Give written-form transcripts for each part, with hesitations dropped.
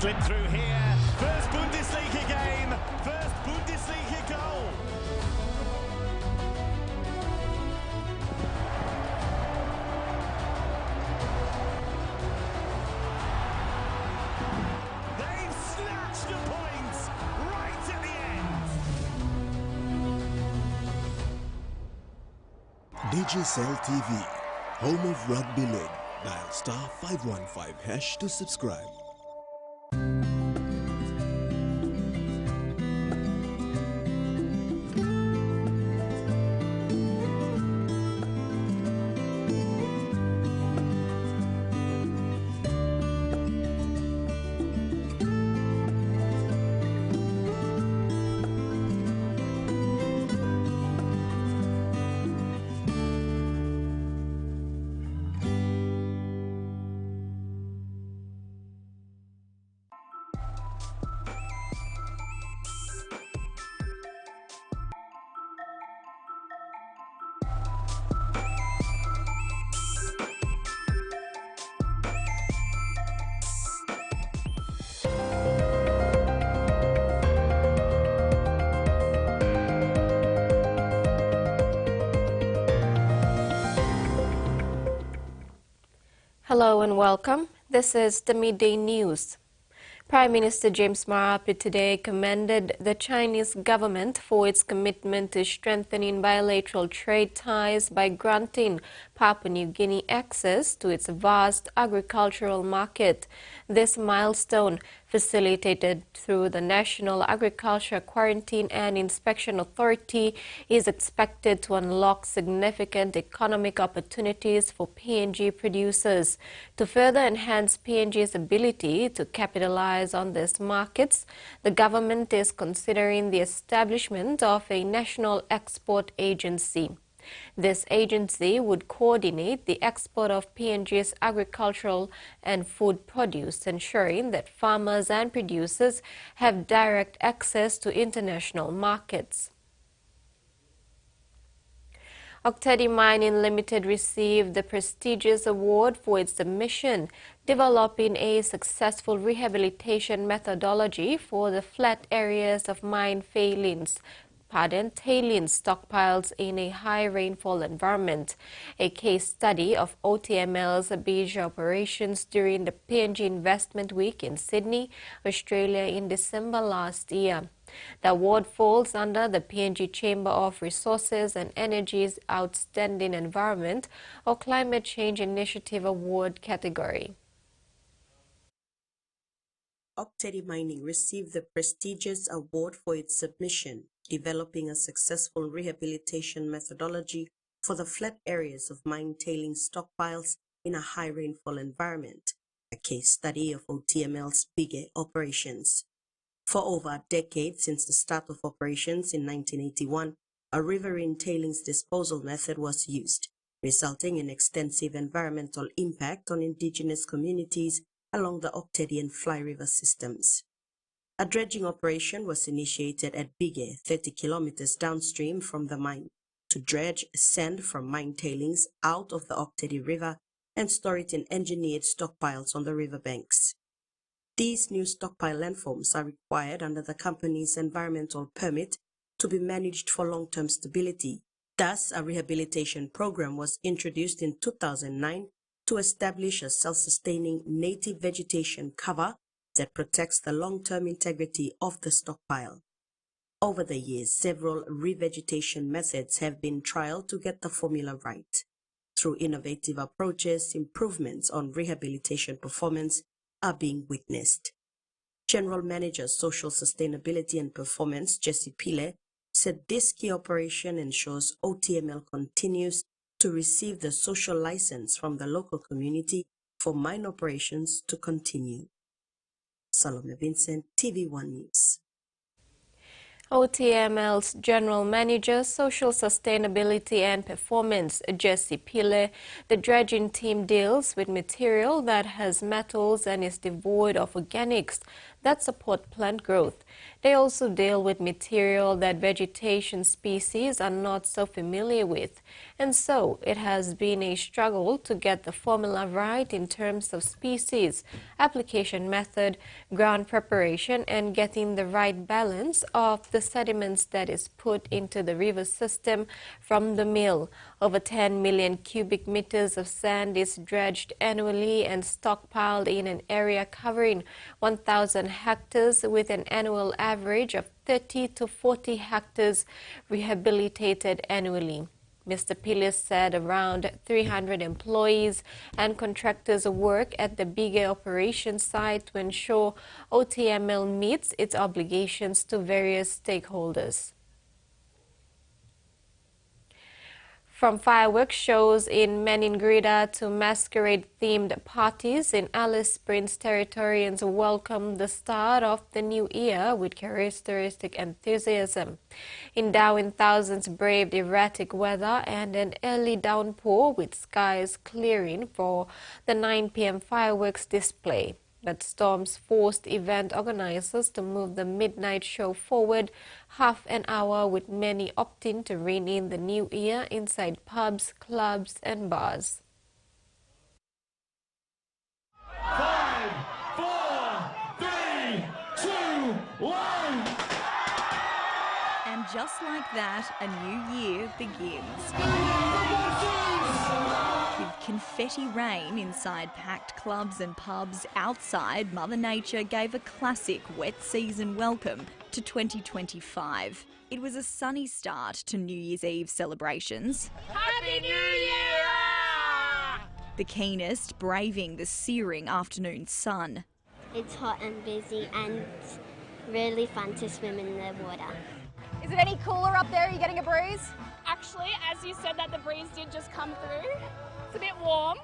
slip through here. First Bundesliga game. First Bundesliga goal. They've snatched a point right at the end. Digicel TV, home of rugby league. Dial *515# to subscribe. Hello and welcome. This is the Midday News. Prime Minister James Marape today commended the Chinese government for its commitment to strengthening bilateral trade ties by granting Papua New Guinea access to its vast agricultural market. This milestone, facilitated through the National Agriculture Quarantine and Inspection Authority, is expected to unlock significant economic opportunities for PNG producers. To further enhance PNG's ability to capitalize on these markets, the government is considering the establishment of a national export agency. This agency would coordinate the export of PNG's agricultural and food produce, ensuring that farmers and producers have direct access to international markets. Octedi Mining Limited received the prestigious award for its submission, developing a successful rehabilitation methodology for the flat areas of mine tailings stockpiles in a high rainfall environment. A case study of OTML's beige operations during the PNG Investment Week in Sydney, Australia in December last year. The award falls under the PNG Chamber of Resources and Energy's Outstanding Environment or Climate Change Initiative Award category. Octedi Mining received the prestigious award for its submission, developing a successful rehabilitation methodology for the flat areas of mine tailings stockpiles in a high rainfall environment, a case study of OTML's bigger operations. For over a decade since the start of operations in 1981, a riverine tailings disposal method was used, resulting in extensive environmental impact on indigenous communities along the Octedi and Fly River systems. A dredging operation was initiated at Bige, 30 kilometers downstream from the mine, to dredge sand from mine tailings out of the Octedi River and store it in engineered stockpiles on the riverbanks. These new stockpile landforms are required under the company's environmental permit to be managed for long-term stability. Thus, a rehabilitation program was introduced in 2009 to establish a self-sustaining native vegetation cover that protects the long-term integrity of the stockpile. Over the years, several revegetation methods have been trialed to get the formula right. Through innovative approaches, improvements on rehabilitation performance are being witnessed. General Manager Social Sustainability and Performance, Jesse Pile, said this key operation ensures OTML continues to receive the social license from the local community for mine operations to continue. Salome Vincent, TV1 News. OTML's General Manager, Social Sustainability and Performance, Jesse Pile, the dredging team deals with material that has metals and is devoid of organics. that support plant growth. They also deal with material that vegetation species are not so familiar with, and so it has been a struggle to get the formula right in terms of species, application method, ground preparation, and getting the right balance of the sediments that is put into the river system from the mill. Over 10 million cubic meters of sand is dredged annually and stockpiled in an area covering 1,000 hectares with an annual average of 30 to 40 hectares rehabilitated annually. Mr. Pilis said around 300 employees and contractors work at the bigger operation site to ensure OTML meets its obligations to various stakeholders. From fireworks shows in Meningrida to masquerade-themed parties in Alice Springs, Territorians welcomed the start of the new year with characteristic enthusiasm. In Darwin, thousands braved erratic weather and an early downpour with skies clearing for the 9 p.m. fireworks display. But storms forced event organizers to move the midnight show forward half an hour, with many opting to ring in the new year inside pubs, clubs and bars. 5, 4, 3, 2, 1. And just like that, a new year begins. With confetti rain inside packed clubs and pubs, outside, Mother Nature gave a classic wet season welcome to 2025. It was a sunny start to New Year's Eve celebrations. Happy New Year! The keenest braving the searing afternoon sun. It's hot and busy and really fun to swim in the water. Is it any cooler up there? Are you getting a breeze? Actually, as you said that, the breeze did just come through. It's a bit warm.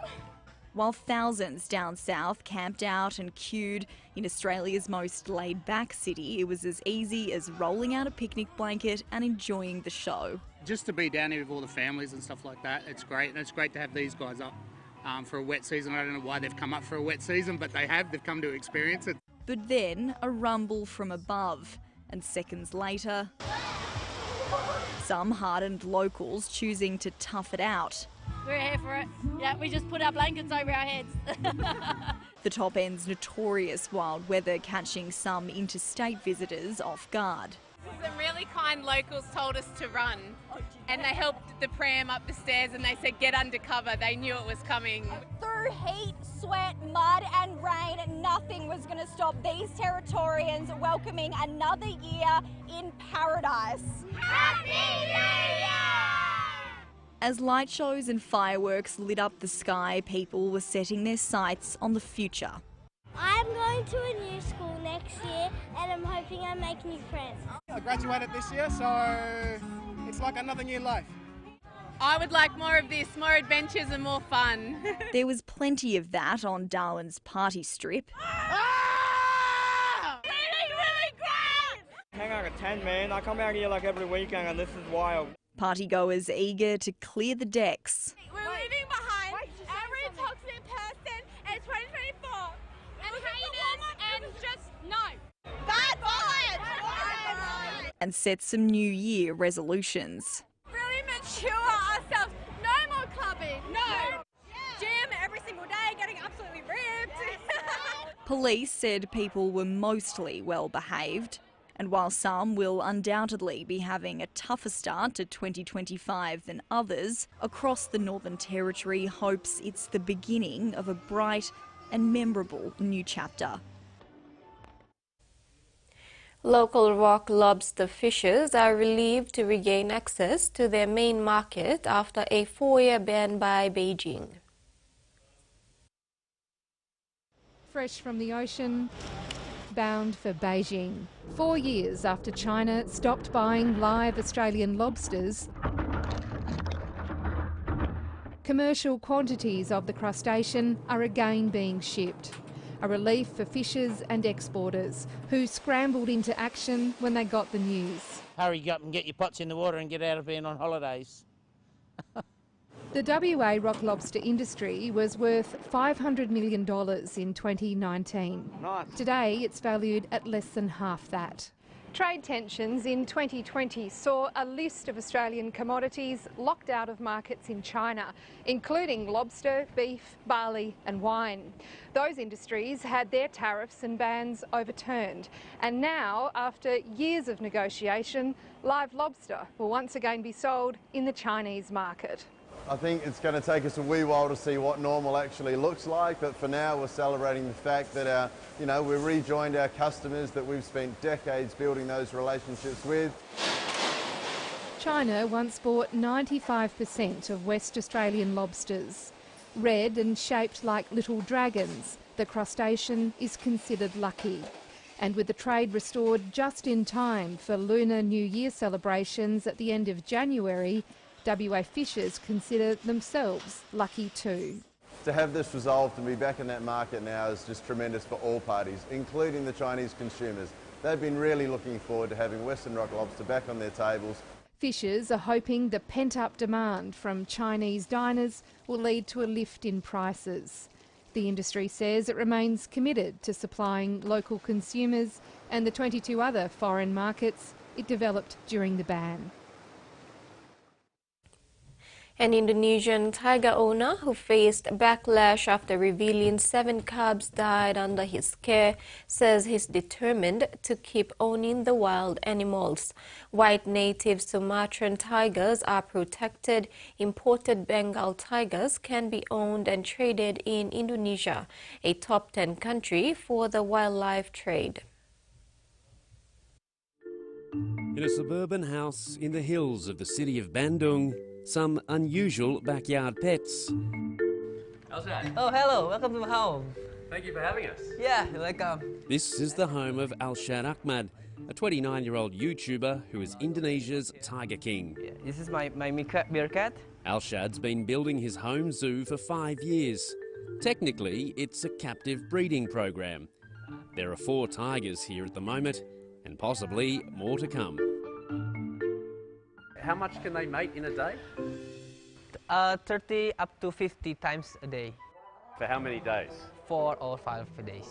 While thousands down south camped out and queued in Australia's most laid-back city, it was as easy as rolling out a picnic blanket and enjoying the show. Just to be down here with all the families and stuff like that, it's great. And it's great to have these guys up for a wet season. I don't know why they've come up for a wet season, but they have. They've come to experience it. But then a rumble from above, and seconds later, some hardened locals choosing to tough it out. We're here for it. Yeah, we just put our blankets over our heads. The top end's notorious wild weather catching some interstate visitors off guard. Some really kind locals told us to run, and they helped the pram up the stairs and they said get under cover. They knew it was coming. Through heat, sweat, mud and rain, nothing was going to stop these Territorians welcoming another year in paradise. Happy New Year! As light shows and fireworks lit up the sky, people were setting their sights on the future. I'm going to a new school next year and I'm hoping I make new friends. I graduated this year, so it's like another new life. I would like more of this, more adventures and more fun. There was plenty of that on Darwin's party strip. Really great! Hang out at 10, man. I come out here like every weekend and this is wild. Partygoers eager to clear the decks. We're leaving behind every toxic person in 2024. And haters and just no. Bad boys! And set some New Year resolutions. Really mature ourselves. No more clubbing. No. Gym every single day, getting absolutely ripped. Police said people were mostly well behaved. And while some will undoubtedly be having a tougher start to 2025 than others, across the Northern Territory hopes it's the beginning of a bright and memorable new chapter. Local rock lobster fishers are relieved to regain access to their main market after a 4-year ban by Beijing. Fresh from the ocean, bound for Beijing. 4 years after China stopped buying live Australian lobsters, commercial quantities of the crustacean are again being shipped. A relief for fishers and exporters who scrambled into action when they got the news. Hurry up and get your pots in the water and get out of being on holidays. The WA rock lobster industry was worth $500 million in 2019. Nice. Today it's valued at less than half that. Trade tensions in 2020 saw a list of Australian commodities locked out of markets in China, including lobster, beef, barley and wine. Those industries had their tariffs and bans overturned, and now, after years of negotiation, live lobster will once again be sold in the Chinese market. I think it's going to take us a wee while to see what normal actually looks like, but for now we're celebrating the fact that we've rejoined our customers that we've spent decades building those relationships with. China once bought 95% of West Australian lobsters. Red and shaped like little dragons, the crustacean is considered lucky. And with the trade restored just in time for Lunar New Year celebrations at the end of January, WA fishers consider themselves lucky too. To have this resolved and be back in that market now is just tremendous for all parties, including the Chinese consumers. They've been really looking forward to having Western rock lobster back on their tables. Fishers are hoping the pent-up demand from Chinese diners will lead to a lift in prices. The industry says it remains committed to supplying local consumers and the 22 other foreign markets it developed during the ban. An Indonesian tiger owner who faced backlash after revealing 7 cubs died under his care says he's determined to keep owning the wild animals. White native Sumatran tigers are protected. Imported Bengal tigers can be owned and traded in Indonesia, a top 10 country for the wildlife trade. In a suburban house in the hills of the city of Bandung, some unusual backyard pets. Oh, hello. Welcome to my home. Thank you for having us. Yeah, you're welcome. This is the home of Alshad Ahmad, a 29-year-old YouTuber who is Indonesia's Tiger King. Yeah, this is my bearcat. Alshad's been building his home zoo for 5 years. Technically, it's a captive breeding program. There are 4 tigers here at the moment, and possibly more to come. How much can they mate in a day? 30 up to 50 times a day. For how many days? 4 or 5 days.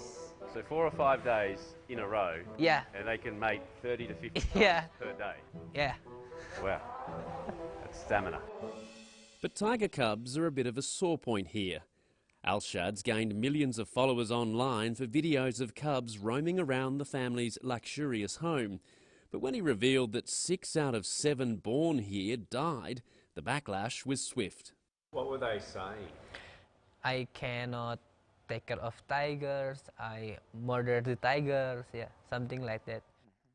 So 4 or 5 days in a row? Yeah. And they can mate 30 to 50 times yeah. per day? Yeah. Wow, that's stamina. But tiger cubs are a bit of a sore point here. Alshad's gained millions of followers online for videos of cubs roaming around the family's luxurious home. But when he revealed that 6 out of 7 born here died, the backlash was swift. What were they saying? I cannot take care of tigers, I murder the tigers, yeah, something like that.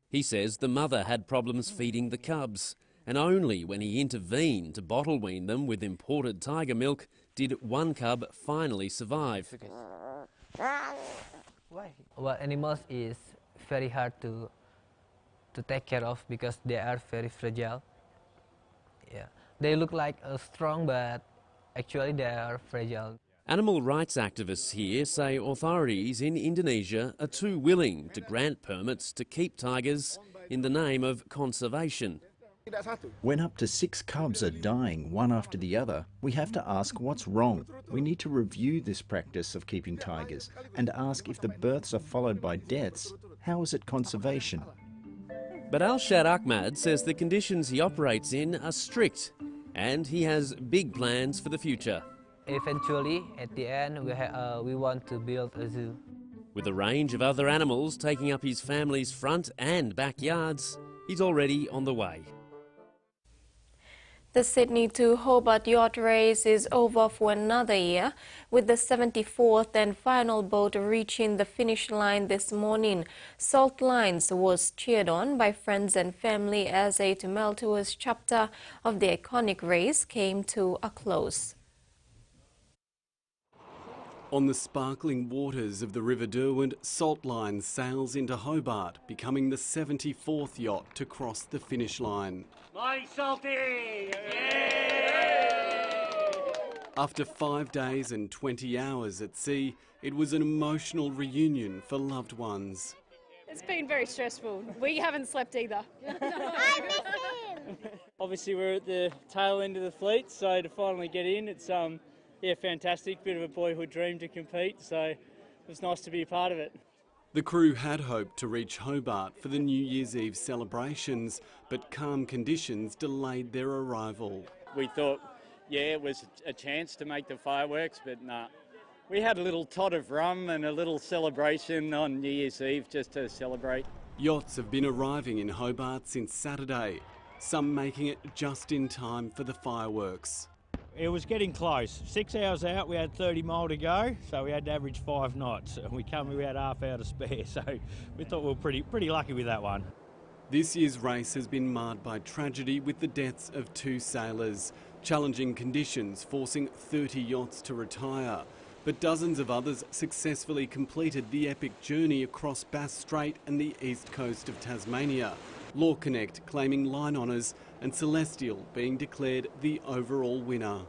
He says the mother had problems feeding the cubs, and only when he intervened to bottle wean them with imported tiger milk did 1 cub finally survive. Well, animals is very hard to take care of because they are very fragile. Yeah, they look like strong, but actually they are fragile. Animal rights activists here say authorities in Indonesia are too willing to grant permits to keep tigers in the name of conservation. When up to 6 cubs are dying one after the other, we have to ask what's wrong. We need to review this practice of keeping tigers and ask if the births are followed by deaths. How is it conservation? But Alshad Ahmad says the conditions he operates in are strict and he has big plans for the future. Eventually, at the end, we want to build a zoo. With a range of other animals taking up his family's front and backyards, he's already on the way. The Sydney to Hobart yacht race is over for another year, with the 74th and final boat reaching the finish line this morning. Salt Lines was cheered on by friends and family as a tumultuous chapter of the iconic race came to a close. On the sparkling waters of the River Derwent, Salt Lines sails into Hobart, becoming the 74th yacht to cross the finish line. My Salty! After 5 days and 20 hours at sea, it was an emotional reunion for loved ones. It's been very stressful. We haven't slept either. I miss him! Obviously we're at the tail end of the fleet, so to finally get in, it's yeah, fantastic. Bit of a boyhood dream to compete, so it was nice to be a part of it. The crew had hoped to reach Hobart for the New Year's Eve celebrations, but calm conditions delayed their arrival. We thought, yeah, it was a chance to make the fireworks, but nah. We had a little tot of rum and a little celebration on New Year's Eve just to celebrate. Yachts have been arriving in Hobart since Saturday, some making it just in time for the fireworks. It was getting close. 6 hours out, we had 30 mile to go, so we had to average 5 knots. And we had half hour to spare, so we thought we were pretty lucky with that one. This year's race has been marred by tragedy with the deaths of 2 sailors, challenging conditions forcing 30 yachts to retire. But dozens of others successfully completed the epic journey across Bass Strait and the east coast of Tasmania. Law Connect claiming line honours and Celestial being declared the overall winner.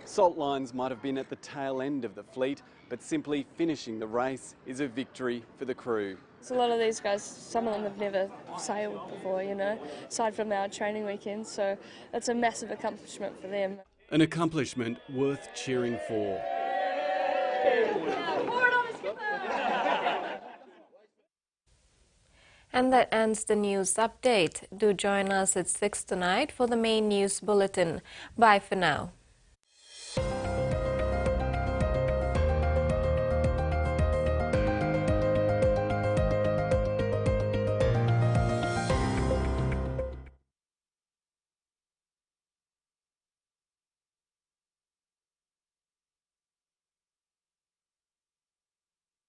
Salt lines might have been at the tail end of the fleet, but simply finishing the race is a victory for the crew. So a lot of these guys, some of them have never sailed before, you know, aside from our training weekends, so it's a massive accomplishment for them. An accomplishment worth cheering for. And that ends the news update. Do join us at 6 tonight for the main news bulletin. Bye for now.